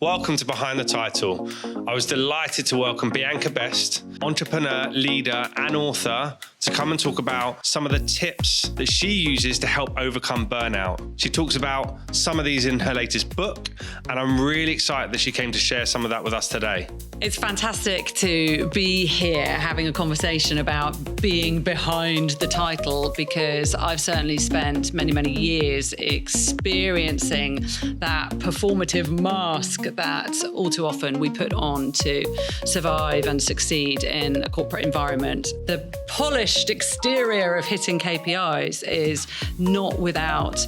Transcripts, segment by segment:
Welcome to Behind the Title. I was delighted to welcome Bianca Best, entrepreneur, leader, and author, to come and talk about some of the tips that she uses to help overcome burnout. She talks about some of these in her latest book, and I'm really excited that she came to share some of that with us today. It's fantastic to be here having a conversation about being behind the title, because I've certainly spent many, many years experiencing that performative mask that all too often we put on to survive and succeed in a corporate environment. The polished exterior of hitting KPIs is not without,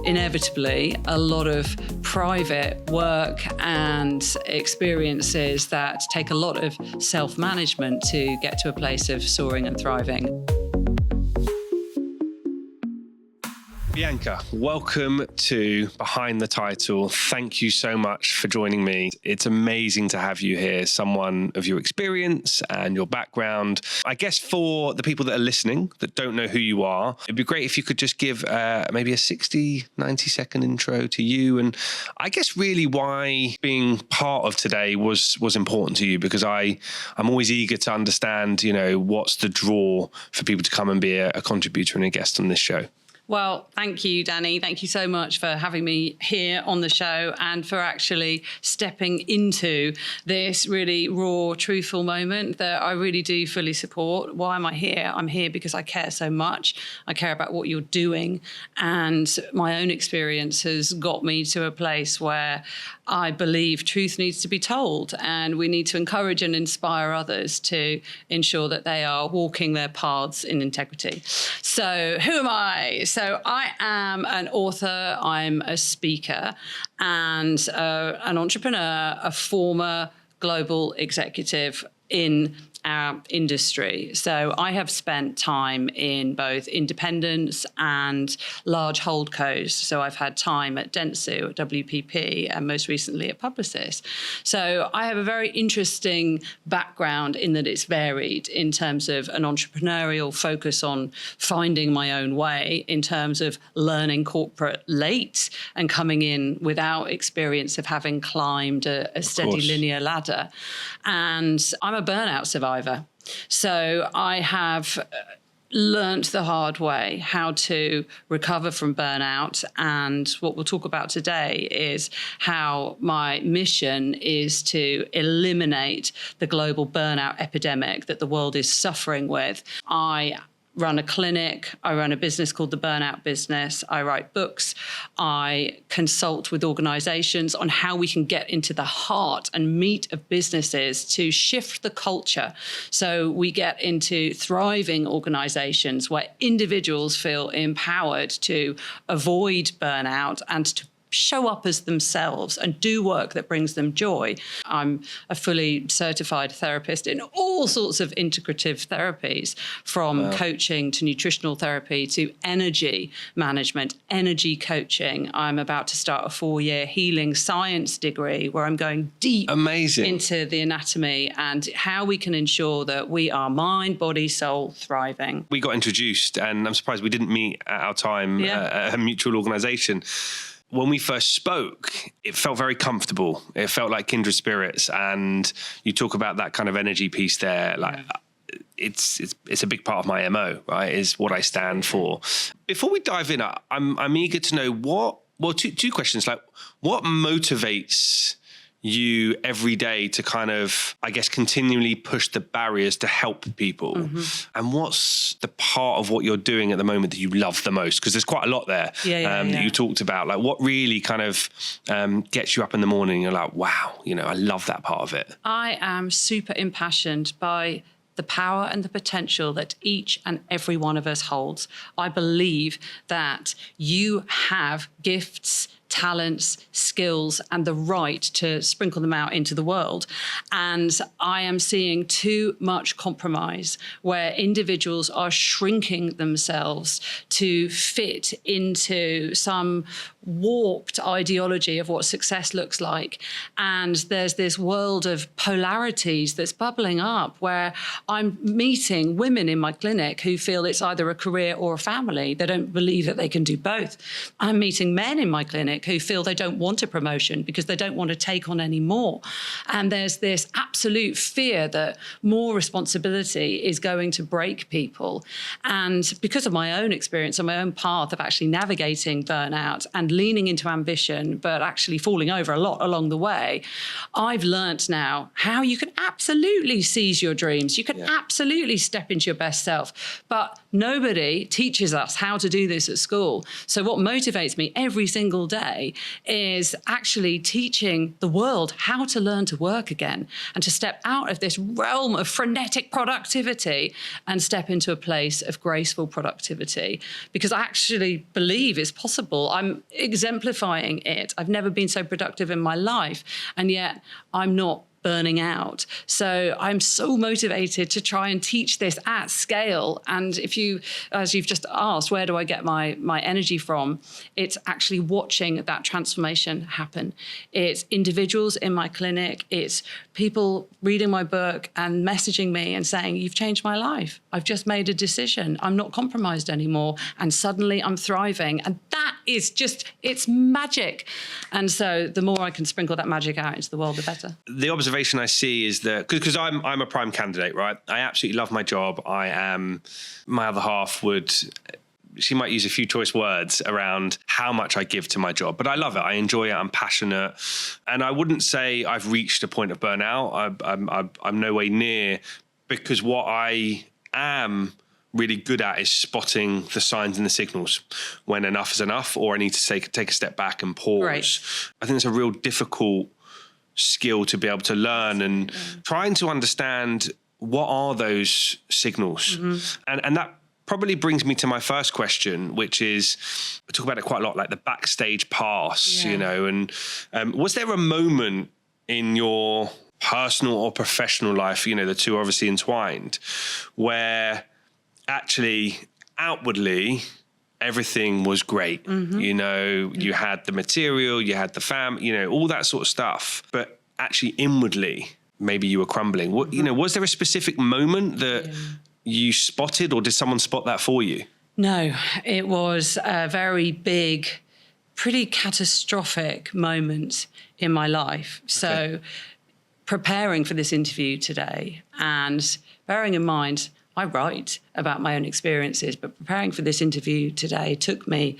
inevitably, a lot of private work and experiences that take a lot of self-management to get to a place of soaring and thriving. Bianca, welcome to Behind the Title. Thank you so much for joining me. It's amazing to have you here, someone of your experience and your background. I guess for the people that are listening that don't know who you are, it'd be great if you could just give maybe a 60, 90-second intro to you, and I guess really why being part of today was important to you, because I'm always eager to understand, what's the draw for people to come and be a contributor and a guest on this show. Well, thank you, Danny. Thank you so much for having me here on the show and for actually stepping into this really raw, truthful moment that I really do fully support. Why am I here? I'm here because I care so much. I care about what you're doing. And my own experience has got me to a place where I believe truth needs to be told, and we need to encourage and inspire others to ensure that they are walking their paths in integrity. So who am I? So I am an author, I'm a speaker, and an entrepreneur, a former global executive in our industry. So I have spent time in both independents and large holdcos. So I've had time at Dentsu, at WPP, and most recently at Publicis. So I have a very interesting background in that it's varied in terms of an entrepreneurial focus on finding my own way, in terms of learning corporate late and coming in without experience of having climbed a steady linear ladder. And I'm a burnout survivor. So I have learnt the hard way how to recover from burnout. And what we'll talk about today is how my mission is to eliminate the global burnout epidemic that the world is suffering with. I run a clinic, I run a business called The Burnout Business, I write books, I consult with organizations on how we can get into the heart and meat of businesses to shift the culture so we get into thriving organizations where individuals feel empowered to avoid burnout and to show up as themselves and do work that brings them joy. I'm a fully certified therapist in all sorts of integrative therapies, from coaching to nutritional therapy to energy management, energy coaching. I'm about to start a 4-year healing science degree where I'm going deep into the anatomy and how we can ensure that we are mind, body, soul thriving. We got introduced, and I'm surprised we didn't meet at our time at a mutual organization. When we first spoke, it felt very comfortable. It felt like kindred spirits. And you talk about that kind of energy piece there. Like it's a big part of my MO, right? Is what I stand for. Before we dive in, I'm eager to know two questions. Like, what motivates you every day to kind of, I guess, continually push the barriers to help people? And what's the part of what you're doing at the moment that you love the most? Because there's quite a lot there that you talked about. Like, what really kind of gets you up in the morning and you're like, wow, I love that part of it? I am super impassioned by the power and the potential that each and every one of us holds. I believe that you have gifts, talents, skills, and the right to sprinkle them out into the world. And I am seeing too much compromise where individuals are shrinking themselves to fit into some warped ideology of what success looks like. And there's this world of polarities that's bubbling up where I'm meeting women in my clinic who feel it's either a career or a family. They don't believe that they can do both. I'm meeting men in my clinic who feel they don't want a promotion because they don't want to take on any more. And there's this absolute fear that more responsibility is going to break people. And because of my own experience and my own path of actually navigating burnout and leaning into ambition, but actually falling over a lot along the way, I've learnt now how you can absolutely seize your dreams. You can absolutely step into your best self. But nobody teaches us how to do this at school. So what motivates me every single day is actually teaching the world how to learn to work again and to step out of this realm of frenetic productivity and step into a place of graceful productivity. Because I actually believe it's possible. I'm exemplifying it. I've never been so productive in my life, and yet I'm not burning out. So I'm so motivated to try and teach this at scale. And if you, as you've just asked, where do I get my energy from? It's actually watching that transformation happen. It's individuals in my clinic. It's people reading my book and messaging me and saying, you've changed my life. I've just made a decision. I'm not compromised anymore. And suddenly I'm thriving. And that is just, it's magic. And so the more I can sprinkle that magic out into the world, the better. The observation I see is that, because I'm a prime candidate, right? I absolutely love my job. My other half she might use a few choice words around how much I give to my job, but I love it. I enjoy it. I'm passionate. And I wouldn't say I've reached a point of burnout. I'm no way near, because what I am really good at is spotting the signs and the signals when enough is enough, or I need to take a step back and pause. Right. I think it's a real difficult skill to be able to learn, and trying to understand what are those signals. And that probably brings me to my first question, which is, I talk about it quite a lot, like the backstage pass, you know, and was there a moment in your personal or professional life, you know, the two are obviously entwined, where actually outwardly everything was great. You know, you had the material, you had the you know, all that sort of stuff. But actually inwardly, maybe you were crumbling. What, you know, was there a specific moment that you spotted, or did someone spot that for you? No, it was a very big, pretty catastrophic moment in my life. So preparing for this interview today, and bearing in mind, I write about my own experiences, but preparing for this interview today took me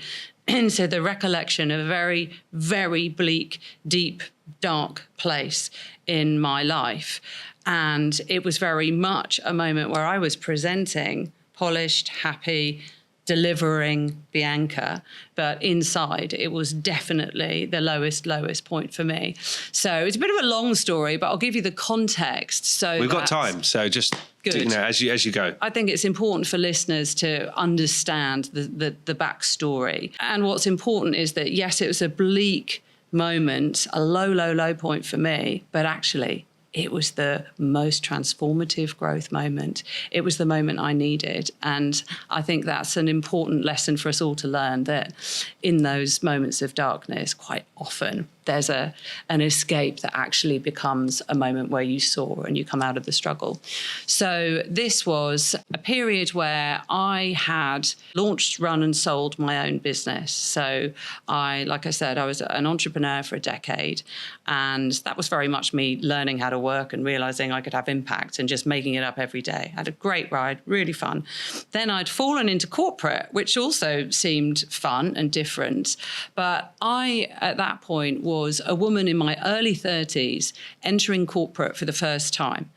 into the recollection of a very, very bleak, deep, dark place in my life. And it was very much a moment where I was presenting polished, happy, delivering Bianca, but inside it was definitely the lowest point for me. So it's a bit of a long story, but I'll give you the context. So we've got time, so just you know, as you go. I think it's important for listeners to understand the backstory. And what's important is that, yes, it was a bleak moment, a low point for me, but actually it was the most transformative growth moment. It was the moment I needed. And I think that's an important lesson for us all to learn, that in those moments of darkness, quite often there's an escape that actually becomes a moment where you soar and you come out of the struggle. So this was a period where I had launched, run and sold my own business. So like I said, I was an entrepreneur for a decade, and that was very much me learning how to work and realizing I could have impact and just making it up every day. I had a great ride, really fun. Then I'd fallen into corporate, which also seemed fun and different. But I, at that point, was a woman in my early 30s entering corporate for the first time.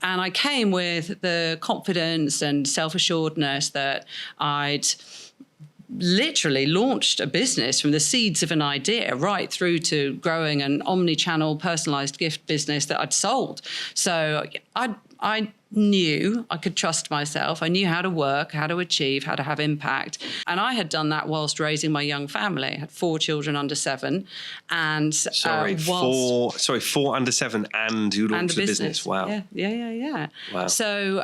And I came with the confidence and self-assuredness that I'd literally launched a business from the seeds of an idea right through to growing an omni-channel personalized gift business that I'd sold. So I knew I could trust myself. I knew how to work, how to achieve, how to have impact. And I had done that whilst raising my young family. I had 4 children under 7. And four under 7 and you launched the business. Wow. Yeah. Wow. So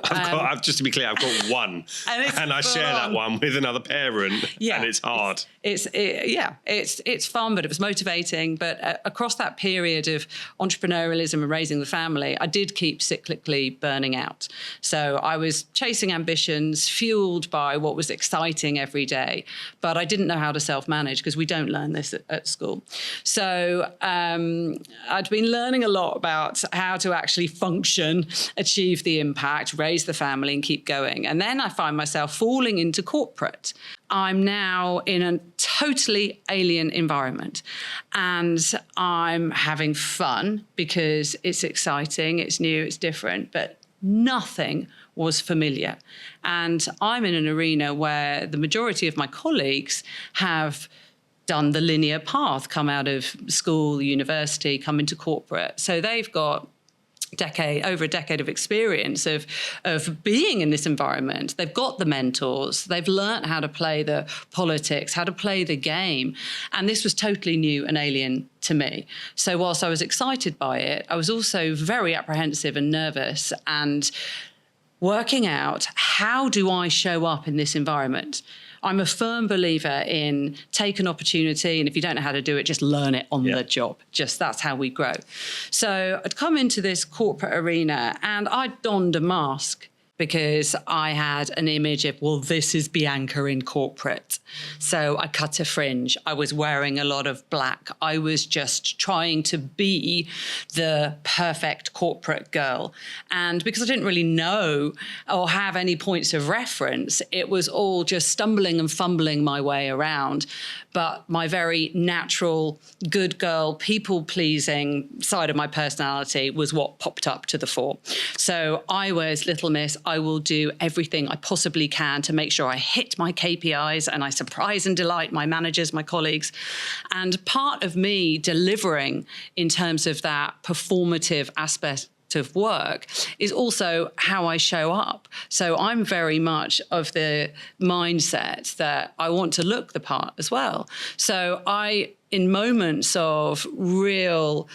just to be clear, I've got one and I share that one with another parent and it's hard. It's fun, but it was motivating. But across that period of entrepreneurialism and raising the family, I did keep cyclically burning out. So I was chasing ambitions, fueled by what was exciting every day, but I didn't know how to self-manage because we don't learn this at school. So I'd been learning a lot about how to actually function, achieve the impact, raise the family and keep going. And then I find myself falling into corporate. I'm now in a totally alien environment and I'm having fun because it's exciting, it's new, it's different, but nothing was familiar. And I'm in an arena where the majority of my colleagues have done the linear path, come out of school, university, come into corporate. So they've got over a decade of experience of being in this environment. They've got the mentors. They've learned how to play the politics, how to play the game. And this was totally new and alien to me. So whilst I was excited by it, I was also very apprehensive and nervous and working out, how do I show up in this environment? I'm a firm believer in take an opportunity, and if you don't know how to do it, just learn it on the job. Just that's how we grow. So I'd come into this corporate arena and I donned a mask because I had an image of, well, this is Bianca in corporate. So I cut a fringe. I was wearing a lot of black. I was just trying to be the perfect corporate girl. And because I didn't really know or have any points of reference, it was all just stumbling and fumbling my way around. But my very natural, good girl, people-pleasing side of my personality was what popped up to the fore. So I was Little Miss. I will do everything I possibly can to make sure I hit my KPIs and I surprise and delight my managers, my colleagues. And part of me delivering in terms of that performative aspect of work is also how I show up. So I'm very much of the mindset that I want to look the part as well. So in moments of real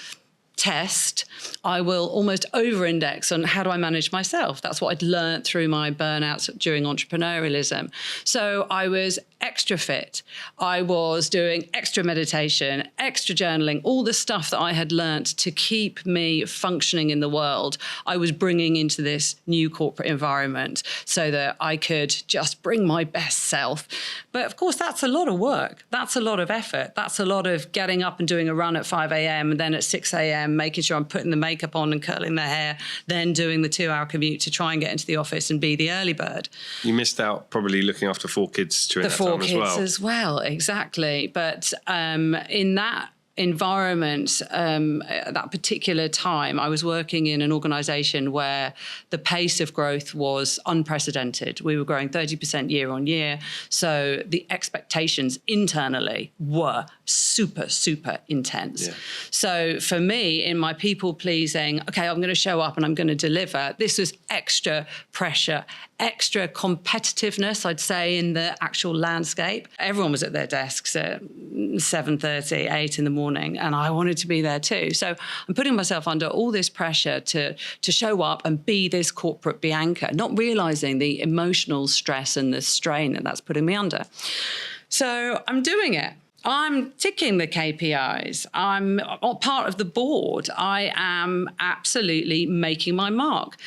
test, I will almost over-index on how do I manage myself. That's what I'd learned through my burnouts during entrepreneurialism. So I was extra fit. I was doing extra meditation, extra journaling, all the stuff that I had learned to keep me functioning in the world. I was bringing into this new corporate environment so that I could just bring my best self. But of course, that's a lot of work. That's a lot of effort. That's a lot of getting up and doing a run at 5 a.m. and then at 6 a.m. making sure I'm putting the makeup on and curling the hair, then doing the 2-hour commute to try and get into the office and be the early bird. You missed out probably looking after 4 kids during that time as well. The 4 kids as well, exactly. But in that environment, that particular time, I was working in an organisation where the pace of growth was unprecedented. We were growing 30% year on year. So the expectations internally were super, super intense. Yeah. So for me, in my people pleasing, okay, I'm going to show up and I'm going to deliver, this was extra pressure, extra competitiveness, I'd say, in the actual landscape. Everyone was at their desks at 7:30, 8 in the morning, and I wanted to be there too. So I'm putting myself under all this pressure to show up and be this corporate Bianca, not realising the emotional stress and the strain that that's putting me under. So I'm doing it. I'm ticking the KPIs. I'm part of the board. I am absolutely making my mark.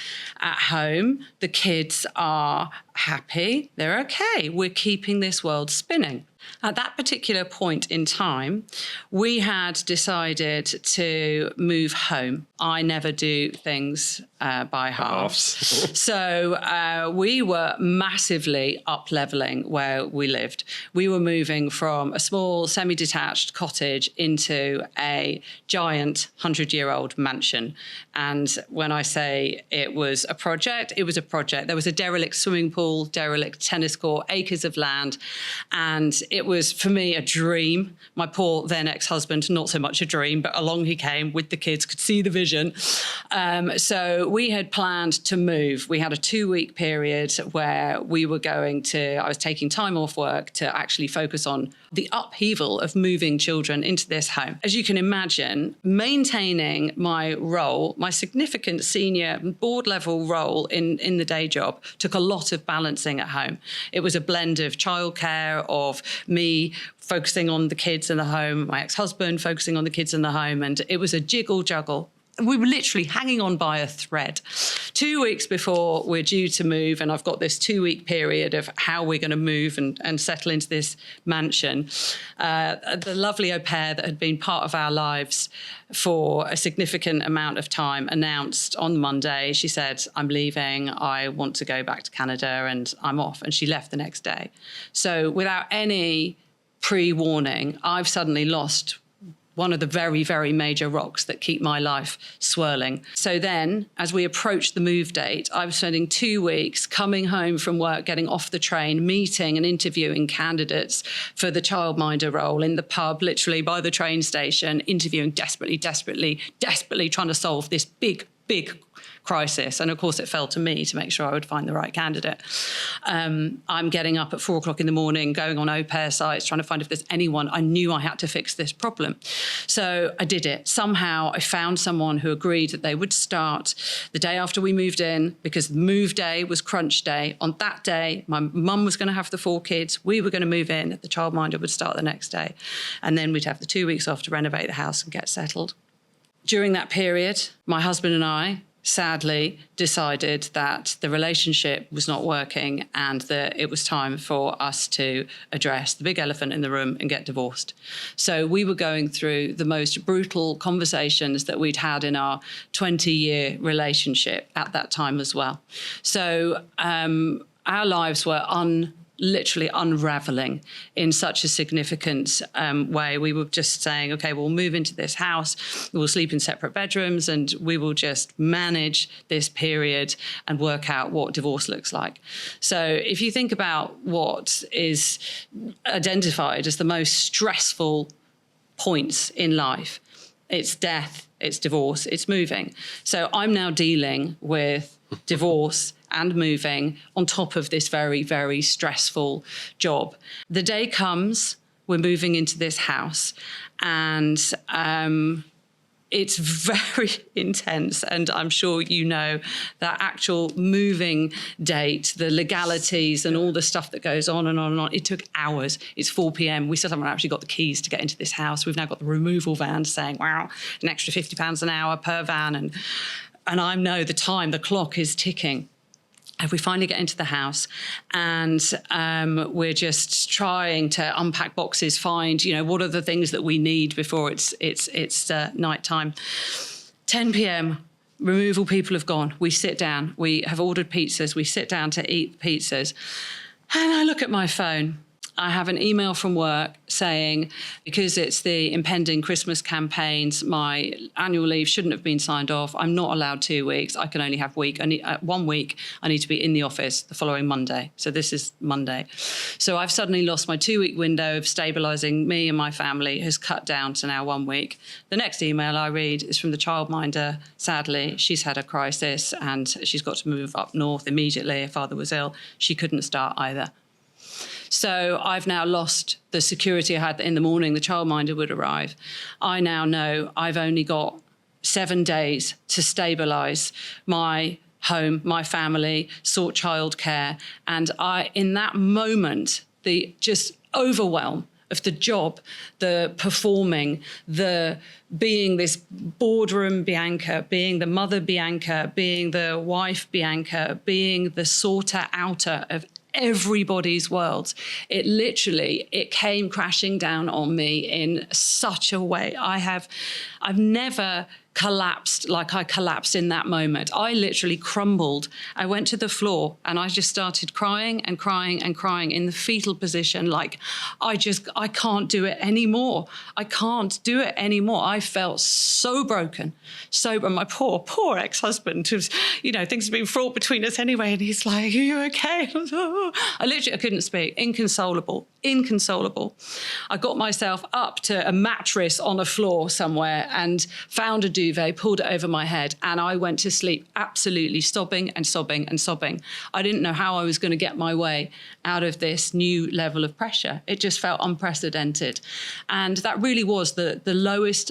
At home, the kids are happy. They're okay. We're keeping this world spinning. At that particular point in time, we had decided to move home. I never do things by halves. So we were massively up-leveling where we lived. We were moving from a small semi-detached cottage into a giant 100-year-old mansion. And when I say it was a project, it was a project. There was a derelict swimming pool, derelict tennis court, acres of land, and it was, for me, a dream. My poor then ex-husband, not so much a dream, but along he came with the kids, could see the vision. So we had planned to move. We had a 2-week period where we were I was taking time off work to actually focus on the upheaval of moving children into this home. As you can imagine, maintaining my role, my significant senior board level role in the day job, took a lot of balancing at home. It was a blend of childcare, of me focusing on the kids in the home, my ex-husband focusing on the kids in the home, and it was a jiggle-juggle. We were literally hanging on by a thread. 2 weeks before we're due to move, and I've got this 2-week period of how we're going to move and settle into this mansion. The lovely au pair that had been part of our lives for a significant amount of time announced on Monday, she said, I'm leaving, I want to go back to Canada and I'm off. And she left the next day. So without any pre-warning, I've suddenly lost one of the very, very major rocks that keep my life swirling. So then, as we approached the move date, I was spending 2 weeks coming home from work, getting off the train, meeting and interviewing candidates for the childminder role in the pub, literally by the train station, interviewing desperately trying to solve this big crisis. And of course, it fell to me to make sure I would find the right candidate. I'm getting up at 4 o'clock in the morning, going on au pair sites, trying to find if there's anyone. I knew I had to fix this problem. So I did it. Somehow I found someone who agreed that they would start the day after we moved in, because move day was crunch day. On that day, my mum was going to have the 4 kids. We were going to move in. The childminder would start the next day. And then we'd have the 2 weeks off to renovate the house and get settled. During that period, my husband and I sadly decided that the relationship was not working and that it was time for us to address the big elephant in the room and get divorced. So we were going through the most brutal conversations that we'd had in our 20-year relationship at that time as well. So our lives were literally unraveling in such a significant way. We were just saying, okay, we'll move into this house, we'll sleep in separate bedrooms, and we will just manage this period and work out what divorce looks like. So if you think about what is identified as the most stressful points in life, it's death, it's divorce, it's moving. So I'm now dealing with divorce and moving on top of this very, very stressful job. The day comes, we're moving into this house, and it's very intense. And I'm sure you know that actual moving date, the legalities and all the stuff that goes on and on and on. It took hours. It's 4 p.m. We still haven't actually got the keys to get into this house. We've now got the removal van saying, wow, an extra £50 an hour per van. And I know the clock is ticking. And we finally get into the house, and we're just trying to unpack boxes, find, what are the things that we need before it's night time. 10 p.m. removal people have gone. We sit down. We have ordered pizzas. We sit down to eat pizzas, and I look at my phone. I have an email from work saying, because it's the impending Christmas campaigns, my annual leave shouldn't have been signed off. I'm not allowed 2 weeks. I can only have 1 week. I need to be in the office the following Monday. So this is Monday. So I've suddenly lost my 2-week window of stabilising me and my family has cut down to now 1 week. The next email I read is from the childminder. Sadly, she's had a crisis and she's got to move up north immediately. Her father was ill. She couldn't start either. So I've now lost the security I had that in the morning the childminder would arrive. I now know I've only got 7 days to stabilise my home, my family, sort childcare. And in that moment, the just overwhelm of the job, the performing, the being this boardroom Bianca, being the mother Bianca, being the wife Bianca, being the sorter-outer of everybody's world. It came crashing down on me in such a way. I've never collapsed like I collapsed in that moment. I literally crumbled. I went to the floor and I just started crying and crying and crying in the fetal position. Like, I can't do it anymore. I can't do it anymore. I felt so broken. My poor ex-husband, who's, things have been fraught between us anyway. And he's like, are you okay? I couldn't speak. Inconsolable, inconsolable. I got myself up to a mattress on a floor somewhere and found a duvet, pulled it over my head, and I went to sleep absolutely sobbing and sobbing and sobbing. I didn't know how I was going to get my way out of this new level of pressure. It just felt unprecedented. And that really was the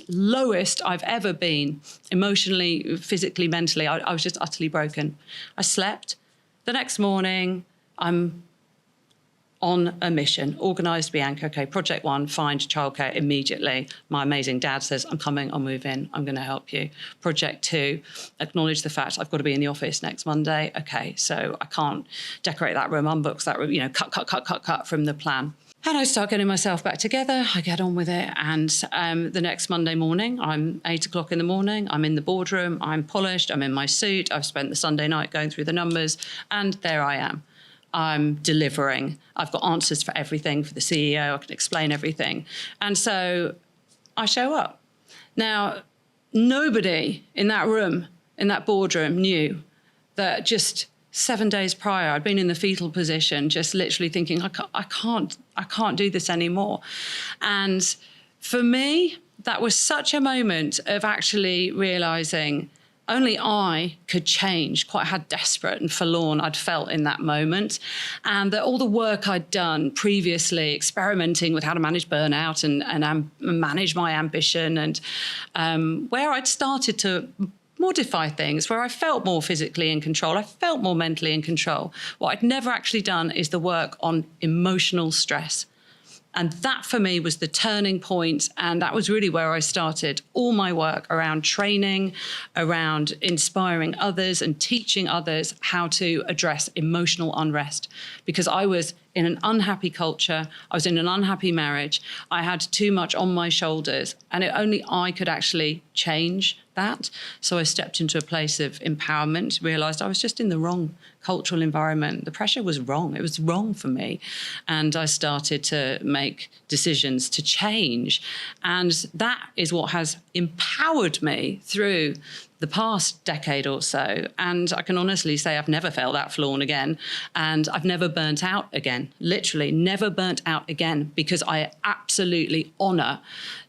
lowest I've ever been, emotionally, physically, mentally. I was just utterly broken. I slept. The next morning, I'm on a mission, organised Bianca, okay, project 1, find childcare immediately. My amazing dad says, I'm coming, I'll move in, I'm going to help you. Project 2, acknowledge the fact I've got to be in the office next Monday. Okay, so I can't decorate that room, unbox that room, cut from the plan. And I start getting myself back together. I get on with it. And the next Monday morning, I'm 8 o'clock in the morning. I'm in the boardroom. I'm polished. I'm in my suit. I've spent the Sunday night going through the numbers. And there I am. I'm delivering. I've got answers for everything for the CEO. I can explain everything. And so I show up. Now, nobody in that room, in that boardroom, knew that just 7 days prior, I'd been in the fetal position, just literally thinking, I can't do this anymore. And for me, that was such a moment of actually realizing only I could change quite how desperate and forlorn I'd felt in that moment. And that all the work I'd done previously, experimenting with how to manage burnout and manage my ambition, and where I'd started to modify things, where I felt more physically in control, I felt more mentally in control. What I'd never actually done is the work on emotional stress. And that for me was the turning point. And that was really where I started all my work around training, around inspiring others and teaching others how to address emotional unrest. Because I was in an unhappy culture, I was in an unhappy marriage, I had too much on my shoulders, and only I could actually change that. So I stepped into a place of empowerment, realised I was just in the wrong cultural environment. The pressure was wrong. It was wrong for me. And I started to make decisions to change. And that is what has empowered me through the past decade or so. And I can honestly say I've never felt that forlorn again. And I've never burnt out again, literally never burnt out again, because I absolutely honour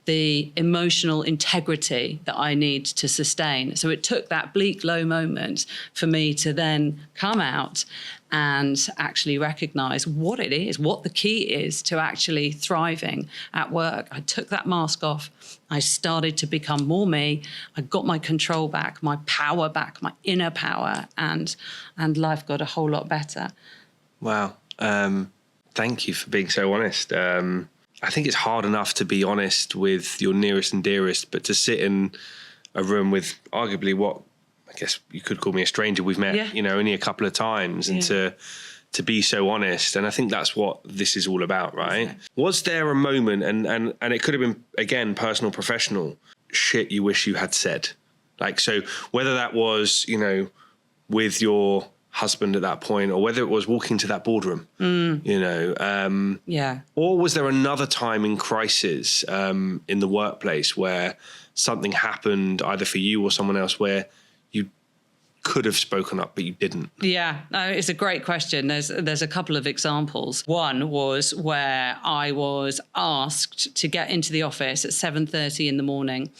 the emotional integrity that I need to sustain. So it took that bleak, low moment for me to then come out and actually recognise what it is, what the key is to actually thriving at work. I took that mask off. I started to become more me. I got my control back, my power back, my inner power, and life got a whole lot better. Wow. Thank you for being so honest. I think it's hard enough to be honest with your nearest and dearest, but to sit in a room with arguably what I guess you could call me a stranger, we've met, only a couple of times, and to be so honest. And I think that's what this is all about, right? Exactly. Was there a moment, and it could have been, again, personal, professional, shit you wish you had said? Like, so whether that was, with your husband at that point, or whether it was walking to that boardroom, or was there another time in crisis in the workplace where something happened either for you or someone else where you could have spoken up but you didn't? Yeah, no, it's a great question. There's a couple of examples. One was where I was asked to get into the office at 7:30 in the morning,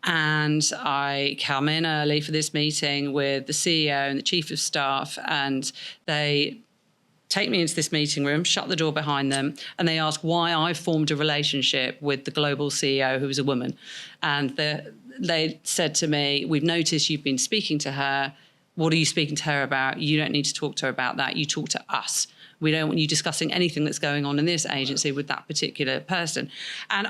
and I come in early for this meeting with the CEO and the chief of staff, and they take me into this meeting room, shut the door behind them, and they ask why I formed a relationship with the global CEO, who was a woman. And they said to me, we've noticed you've been speaking to her. What are you speaking to her about? You don't need to talk to her about that. You talk to us. We don't want you discussing anything that's going on in this agency with that particular person. And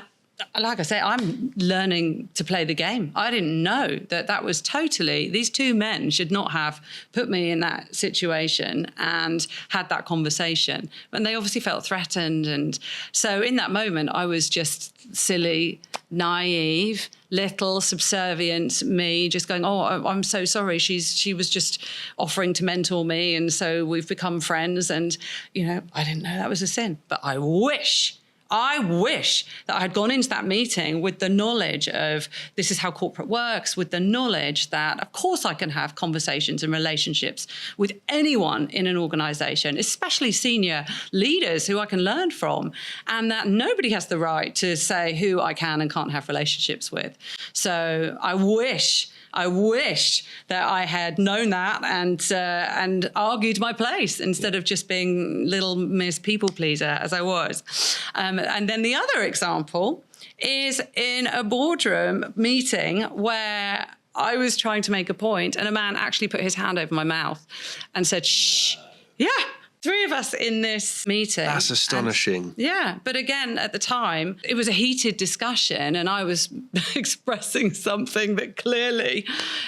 like I say, I'm learning to play the game. I didn't know that was totally, these two men should not have put me in that situation and had that conversation. And they obviously felt threatened. And so in that moment, I was just silly, naive, little subservient me, just going, oh, I'm so sorry. She was just offering to mentor me. And so we've become friends. And, I didn't know that was a sin. But I wish I wish that I had gone into that meeting with the knowledge of this is how corporate works, with the knowledge that, of course, I can have conversations and relationships with anyone in an organization, especially senior leaders who I can learn from, and that nobody has the right to say who I can and can't have relationships with. So I wish that I had known that and argued my place instead of just being little Miss People Pleaser as I was. And then the other example is in a boardroom meeting where I was trying to make a point and a man actually put his hand over my mouth and said, shh. Yeah. 3 of us in this meeting. That's astonishing. Yeah. But again, at the time, it was a heated discussion and I was expressing something that clearly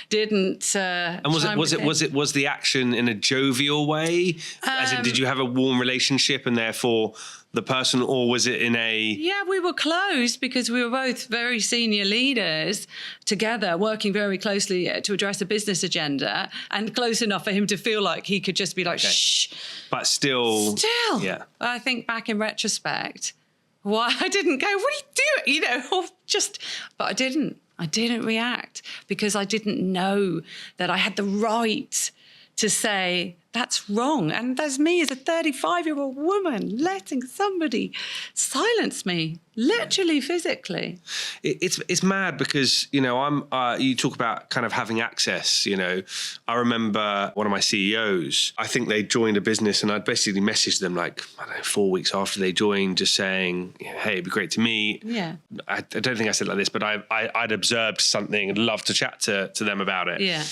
didn't. And was the action in a jovial way? As in, did you have a warm relationship and therefore the person, or was it in a... Yeah, we were close because we were both very senior leaders together, working very closely to address a business agenda, and close enough for him to feel like he could just be like, shh. But still. Yeah. I think back in retrospect, why I didn't go, what are you doing? But I didn't react because I didn't know that I had the right to say, that's wrong. And there's me as a 35-year-old woman letting somebody silence me, literally, physically. It's mad because, you talk about kind of having access, I remember one of my CEOs, I think they joined a business and I'd basically messaged them 4 weeks after they joined, just saying, hey, it'd be great to meet. Yeah. I don't think I said it like this, but I'd observed something and love to chat to them about it. Yeah.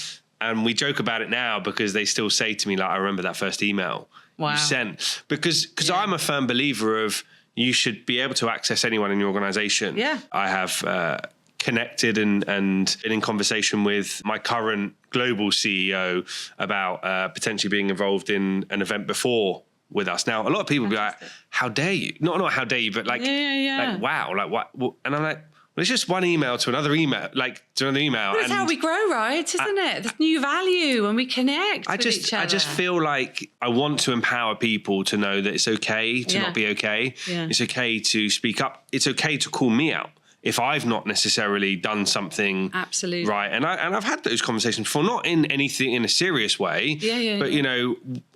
And we joke about it now because they still say to me, I remember that first email you sent. Because I'm a firm believer of you should be able to access anyone in your organization. Yeah. I have connected and been in conversation with my current global CEO about potentially being involved in an event before with us. Now, a lot of people be like, how dare you? Not how dare you, but wow, what? And I'm like, well, it's just one email to another email, to another email. Well, that's how we grow, right? Isn't it? There's new value and we connect with each other. I just feel like I want to empower people to know that it's okay to not be okay. Yeah. It's okay to speak up. It's okay to call me out if I've not necessarily done something absolutely right. And I've had those conversations before, not in anything in a serious way. But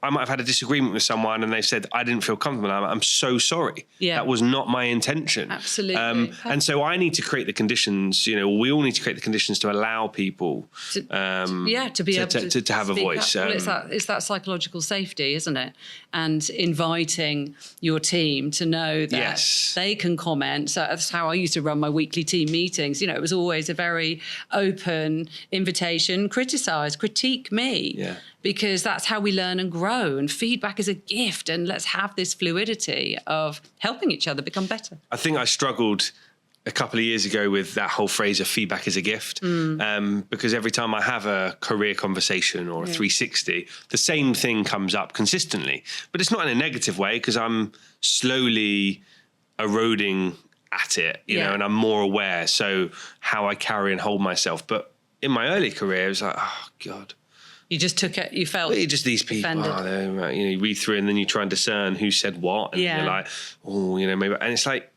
I might have had a disagreement with someone and they said I didn't feel comfortable. I'm so sorry. Yeah. That was not my intention. Absolutely. And so I need to create the conditions. We all need to create the conditions to allow people to be able to have a voice. Well, it's that psychological safety, isn't it? And inviting your team to know that they can comment. So that's how I used to run my weekly team meetings. It was always a very open invitation, critique me. Yeah. Because that's how we learn and grow, and feedback is a gift, and let's have this fluidity of helping each other become better. I think I struggled a couple of years ago with that whole phrase of feedback is a gift, because every time I have a career conversation or a 360, the same thing comes up consistently, but it's not in a negative way because I'm slowly eroding at it, and I'm more aware. So how I carry and hold myself. But in my early career, it was like, oh God. You just took it, you felt just these people, you read through and then you try and discern who said what. And you're like, maybe. And it's like,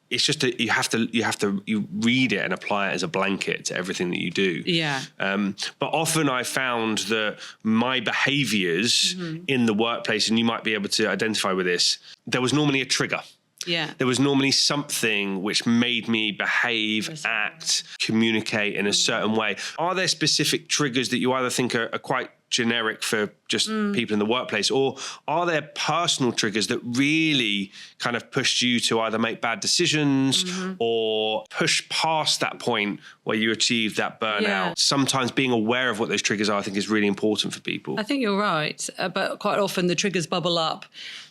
it's just you have to read it and apply it as a blanket to everything that you do. Yeah. But often I found that my behaviors in the workplace, and you might be able to identify with this, there was normally a trigger. Yeah. There was normally something which made me behave, act, communicate in a certain way. Are there specific triggers that you either think are quite generic for just people in the workplace, or are there personal triggers that really kind of pushed you to either make bad decisions or push past that point where you achieved that burnout? Yeah. Sometimes being aware of what those triggers are, I think, is really important for people. I think you're right, but quite often the triggers bubble up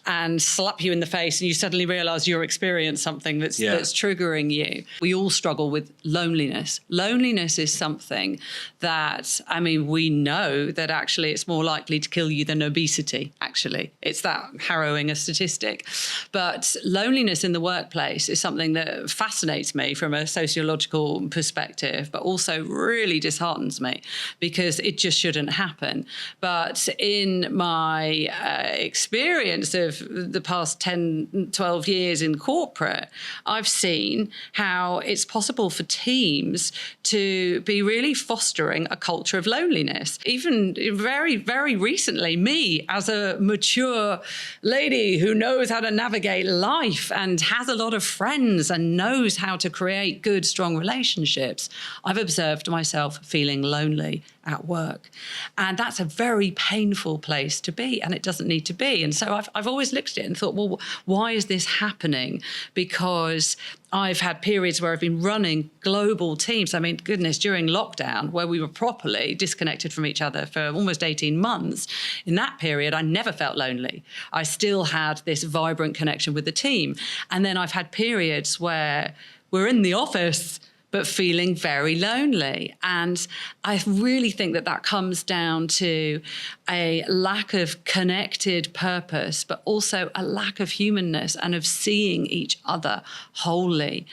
and slap you in the face and you suddenly realise you're experiencing something that's triggering you. We all struggle with loneliness. Loneliness is something that, we know that actually actually it's more likely to kill you than obesity, actually. It's that harrowing a statistic. But loneliness in the workplace is something that fascinates me from a sociological perspective, but also really disheartens me because it just shouldn't happen. But in my experience of the past 10, 12 years in corporate, I've seen how it's possible for teams to be really fostering a culture of loneliness. Even very, very recently, me as a mature lady who knows how to navigate life and has a lot of friends and knows how to create good, strong relationships, I've observed myself feeling lonely at work. And that's a very painful place to be, and it doesn't need to be. And so I've always looked at it and thought, well, why is this happening? Because I've had periods where I've been running global teams. I mean, goodness, during lockdown, where we were properly disconnected from each other for almost 18 months, in that period, I never felt lonely. I still had this vibrant connection with the team. And then I've had periods where we're in the office but feeling very lonely. And I really think that that comes down to a lack of connected purpose, but also a lack of humanness and of seeing each other wholly.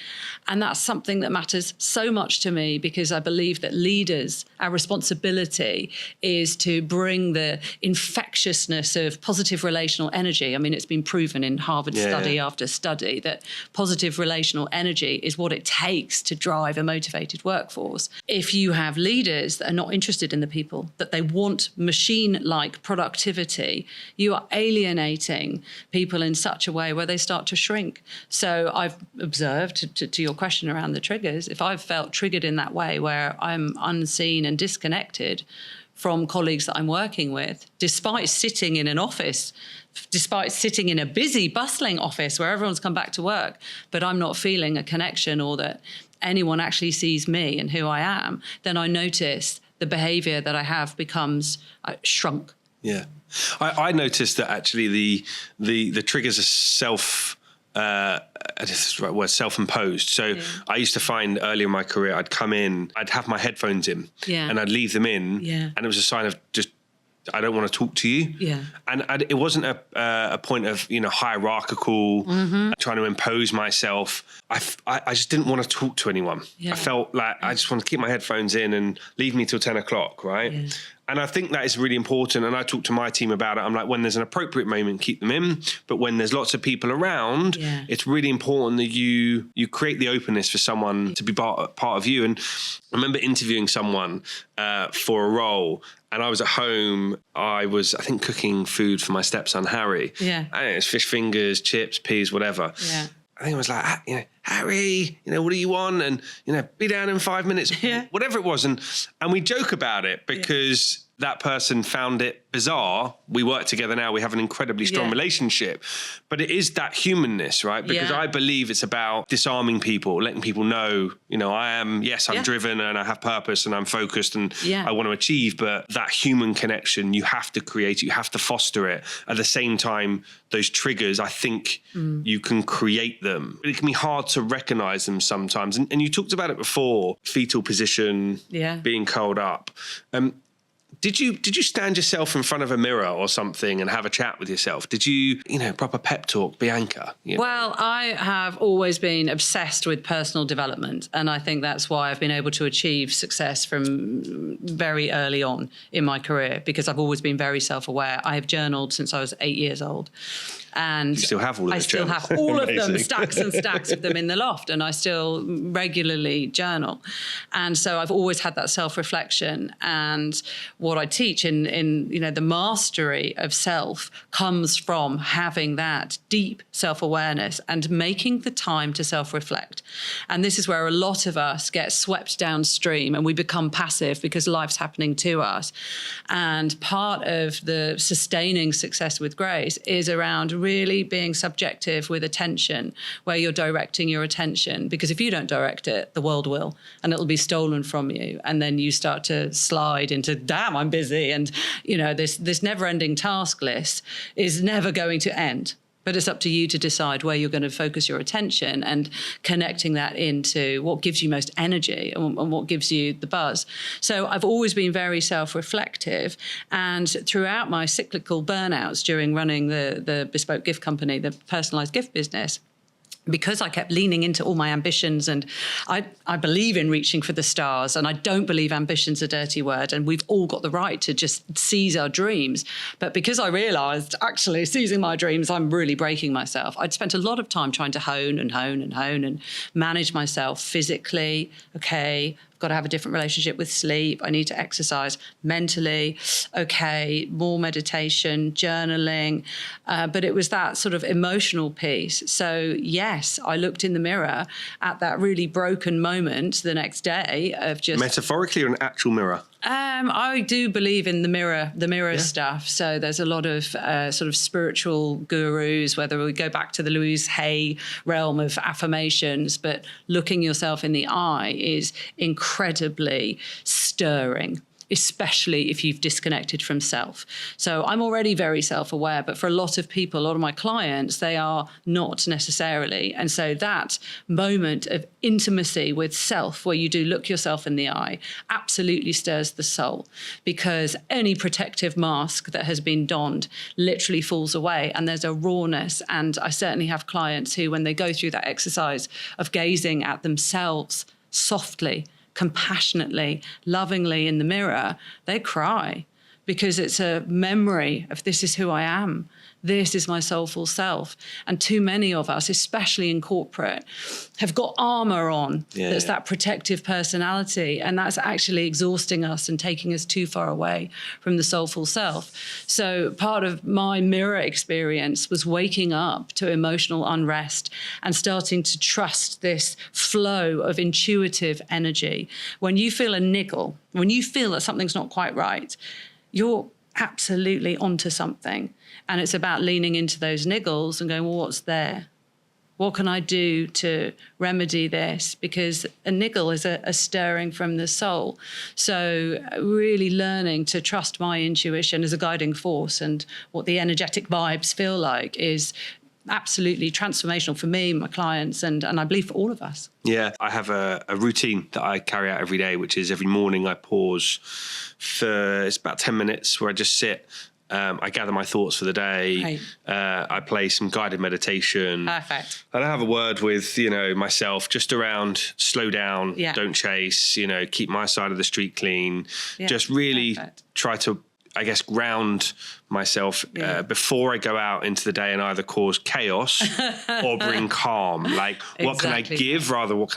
And that's something that matters so much to me because I believe that leaders, our responsibility is to bring the infectiousness of positive relational energy. I mean, it's been proven in Harvard study after study that positive relational energy is what it takes to drive a motivated workforce. If you have leaders that are not interested in the people, that they want machine-like productivity, you are alienating people in such a way where they start to shrink. So I've observed, to your question around the triggers, if I've felt triggered in that way where I'm unseen and disconnected from colleagues that I'm working with, despite sitting in an office, despite sitting in a busy, bustling office where everyone's come back to work, but I'm not feeling a connection or that anyone actually sees me and who I am, then I notice the behavior that I have becomes shrunk. Yeah. I noticed that actually the triggers are this is the right word, self-imposed. So I used to find earlier in my career, I'd come in, I'd have my headphones in and I'd leave them in and it was a sign of just, I don't want to talk to you. Yeah. And it wasn't a point of, hierarchical, trying to impose myself. I just didn't want to talk to anyone. Yeah. I felt like I just want to keep my headphones in and leave me till 10 o'clock, right? Yeah. And I think that is really important. And I talk to my team about it. I'm like, when there's an appropriate moment, keep them in. But when there's lots of people around, it's really important that you create the openness for someone to be part of you. And I remember interviewing someone for a role. And I was at home. I think, cooking food for my stepson, Harry. Yeah. I don't know, it's fish fingers, chips, peas, whatever. Yeah. I think I was like, Harry, what do you want? And, be down in 5 minutes, whatever it was. And we joke about it because that person found it bizarre. We work together now. We have an incredibly strong relationship. But it is that humanness, right? Because I believe it's about disarming people, letting people know, I'm driven and I have purpose and I'm focused and I want to achieve. But that human connection, you have to create it. You have to foster it. At the same time, those triggers, I think you can create them. It can be hard to recognize them sometimes. And you talked about it before, fetal position, being curled up. Did you stand yourself in front of a mirror or something and have a chat with yourself? Did you, proper pep talk, Bianca? Well, I have always been obsessed with personal development. And I think that's why I've been able to achieve success from very early on in my career, because I've always been very self-aware. I have journaled since I was 8 years old. And you still have all of I still have all of them, stacks and stacks of them in the loft, and I still regularly journal. And so I've always had that self-reflection. And what I teach in the mastery of self comes from having that deep self-awareness and making the time to self-reflect. And this is where a lot of us get swept downstream and we become passive because life's happening to us. And part of the sustaining success with grace is around really being subjective with attention, where you're directing your attention. Because if you don't direct it, the world will, and it'll be stolen from you. And then you start to slide into, damn, I'm busy. And, this never-ending task list is never going to end. But it's up to you to decide where you're going to focus your attention and connecting that into what gives you most energy and what gives you the buzz. So I've always been very self-reflective, and throughout my cyclical burnouts during running the bespoke gift company, the personalized gift business, because I kept leaning into all my ambitions, and I believe in reaching for the stars, and I don't believe ambition's a dirty word, and we've all got the right to just seize our dreams. But because I realised actually seizing my dreams, I'm really breaking myself. I'd spent a lot of time trying to hone and manage myself physically. Okay, got to have a different relationship with sleep. I need to exercise mentally. Okay, more meditation, journaling. But it was that sort of emotional piece. So yes, I looked in the mirror at that really broken moment the next day of just... Metaphorically or an actual mirror? I do believe in the mirror stuff. So there's a lot of sort of spiritual gurus, whether we go back to the Louise Hay realm of affirmations, but looking yourself in the eye is incredibly stirring, especially if you've disconnected from self. So I'm already very self-aware, but for a lot of people, a lot of my clients, they are not necessarily. And so that moment of intimacy with self, where you do look yourself in the eye, absolutely stirs the soul, because any protective mask that has been donned literally falls away, and there's a rawness. And I certainly have clients who, when they go through that exercise of gazing at themselves softly, compassionately, lovingly in the mirror, they cry, because it's a memory of this is who I am. This is my soulful self. And too many of us, especially in corporate, have got armor on. That's that protective personality. And that's actually exhausting us and taking us too far away from the soulful self. So part of my mirror experience was waking up to emotional unrest and starting to trust this flow of intuitive energy. When you feel a niggle, when you feel that something's not quite right, you're absolutely onto something. And it's about leaning into those niggles and going, well, what's there? What can I do to remedy this? Because a niggle is a stirring from the soul. So really learning to trust my intuition as a guiding force, and what the energetic vibes feel like is absolutely transformational for me, my clients, and I believe for all of us. Yeah, I have a routine that I carry out every day, which is every morning I pause for, it's about 10 minutes where I just sit. I gather my thoughts for the day. Right. I play some guided meditation. Perfect. And I have a word with, myself just around slow down, don't chase, keep my side of the street clean. Just really try to, I guess, ground myself before I go out into the day and either cause chaos or bring calm. Like, what can I give rather what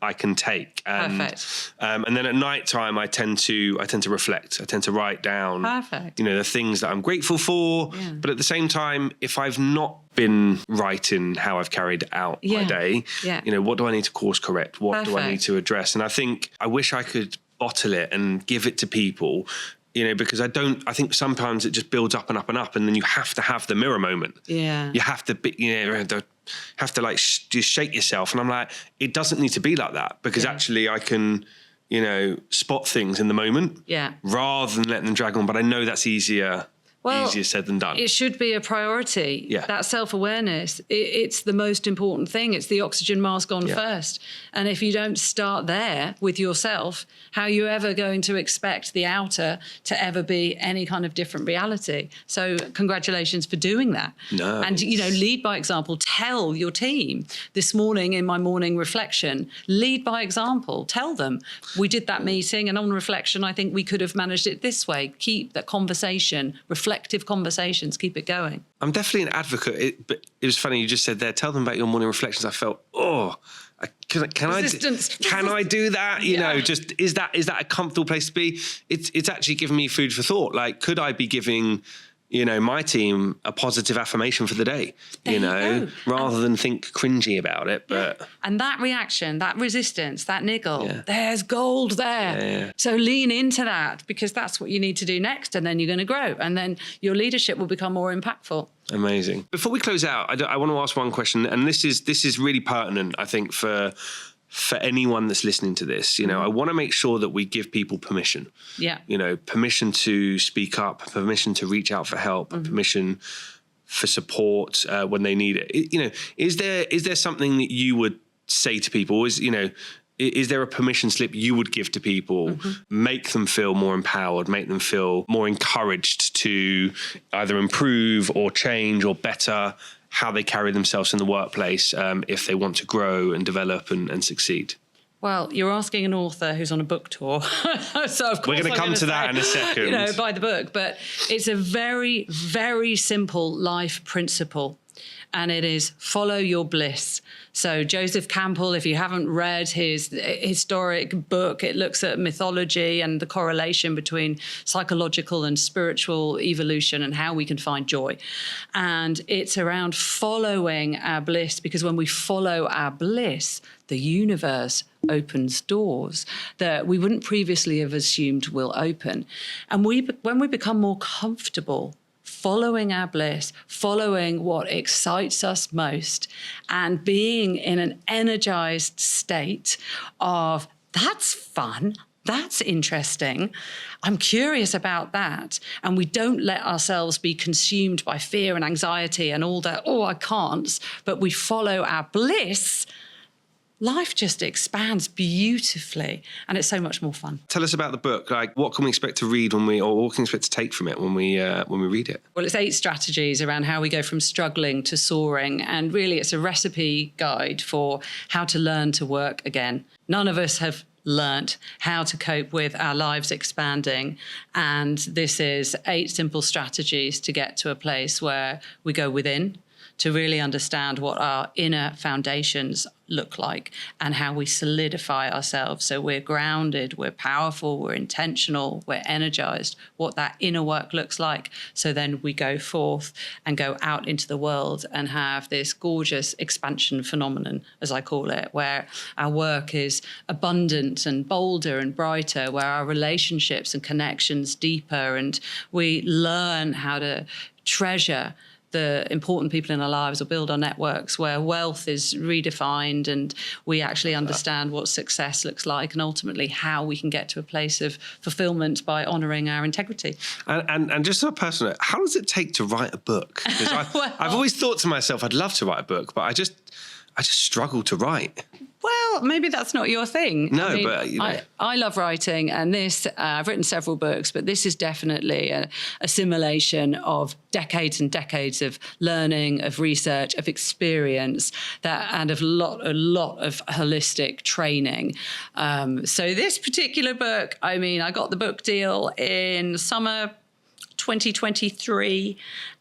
I can take. And, Perfect. And then at night time, I tend to reflect. I tend to write down, the things that I'm grateful for. Yeah. But at the same time, if I've not been right in how I've carried out my day, what do I need to course correct? What do I need to address? And I think I wish I could bottle it and give it to people, because I think sometimes it just builds up and up and up, and then you have to have the mirror moment. Yeah. You have to be, have to like just shake yourself. And I'm like, it doesn't need to be like that, because actually I can, spot things in the moment rather than letting them drag on. But I know that's easier said than done. It should be a priority. Yeah. That self-awareness, it's the most important thing. It's the oxygen mask on first. And if you don't start there with yourself, how are you ever going to expect the outer to ever be any kind of different reality? So congratulations for doing that. No. And, lead by example. Tell your team. This morning in my morning reflection, lead by example. Tell them. We did that meeting, and on reflection, I think we could have managed it this way. Keep that conversation, reflective conversations, keep it going. I'm definitely an advocate, but it was funny you just said there, tell them about your morning reflections. I felt, can I do that? Just is that a comfortable place to be? It's actually given me food for thought. Like, could I be giving my team a positive affirmation for the day, rather than think cringy about it. But and that reaction, that resistance, that niggle, there's gold there. Yeah. So lean into that, because that's what you need to do next, and then you're going to grow, and then your leadership will become more impactful. Amazing. Before we close out, I want to ask one question, and this is really pertinent, I think, for anyone that's listening to this. I want to make sure that we give people permission. Yeah. Permission to speak up, permission to reach out for help, permission for support when they need it. Is there something that you would say to people? Is there a permission slip you would give to people, make them feel more empowered, make them feel more encouraged to either improve or change or better how they carry themselves in the workplace if they want to grow and develop and succeed? Well, you're asking an author who's on a book tour. So of course we're going to come to that in a second. Buy the book. But it's a very, very simple life principle. And it is follow your bliss. So Joseph Campbell, if you haven't read his historic book, it looks at mythology and the correlation between psychological and spiritual evolution and how we can find joy. And it's around following our bliss, because when we follow our bliss, the universe opens doors that we wouldn't previously have assumed will open. And when we become more comfortable following our bliss, following what excites us most, and being in an energized state of, that's fun, that's interesting, I'm curious about that, and we don't let ourselves be consumed by fear and anxiety and all that, I can't, but we follow our bliss, life just expands beautifully, and it's so much more fun. Tell us about the book. Like, what can we expect to read or what can we expect to take from it when we read it? Well, it's 8 strategies around how we go from struggling to soaring, and really it's a recipe guide for how to learn to work again. None of us have learnt how to cope with our lives expanding, and this is 8 simple strategies to get to a place where we go within, to really understand what our inner foundations look like and how we solidify ourselves so we're grounded, we're powerful, we're intentional, we're energized, what that inner work looks like. So then we go forth and go out into the world and have this gorgeous expansion phenomenon, as I call it, where our work is abundant and bolder and brighter, where our relationships and connections deeper, and we learn how to treasure the important people in our lives or build our networks, where wealth is redefined and we actually understand what success looks like and ultimately how we can get to a place of fulfillment by honouring our integrity. And just so personal, how does it take to write a book? Because I've always thought to myself, I'd love to write a book, but I just struggle to write. Well, maybe that's not your thing. No, I mean, but I love writing, and this I've written several books, but this is definitely a assimilation of decades and decades of learning, of research, of experience, and of a lot of holistic training. So this particular book, I mean, I got the book deal in summer 2023,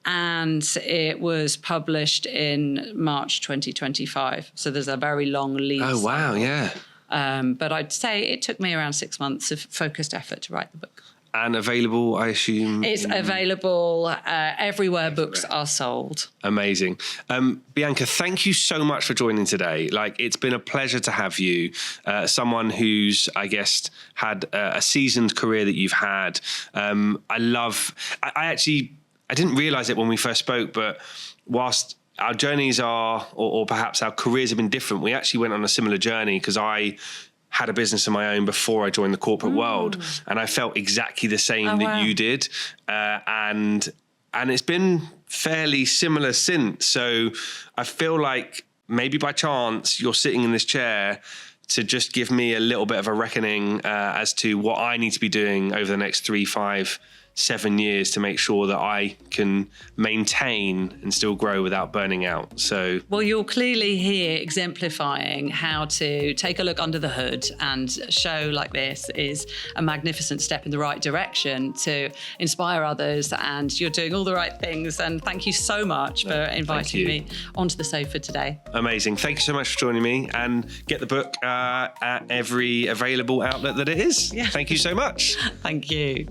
and it was published in March 2025. So there's a very long lead. Oh, wow, yeah. But I'd say it took me around 6 months of focused effort to write the book. And available, I assume? It's available everywhere books are sold. Amazing. Bianca, thank you so much for joining today. Like, it's been a pleasure to have you. Someone who's, I guess, had a seasoned career that you've had. I didn't realize it when we first spoke, but whilst our journeys are, or perhaps our careers have been different, we actually went on a similar journey, because I had a business of my own before I joined the corporate world, and I felt exactly the same you did, and it's been fairly similar since. So I feel like maybe by chance you're sitting in this chair to just give me a little bit of a reckoning as to what I need to be doing over the next 3, 5, 7 years to make sure that I can maintain and still grow without burning out. So, well, you're clearly here exemplifying how to take a look under the hood, and a show like this is a magnificent step in the right direction to inspire others, and you're doing all the right things. And thank you so much for inviting me onto the sofa today. Amazing. Thank you so much for joining me, and get the book at every available outlet that it is. Yeah. Thank you so much. Thank you.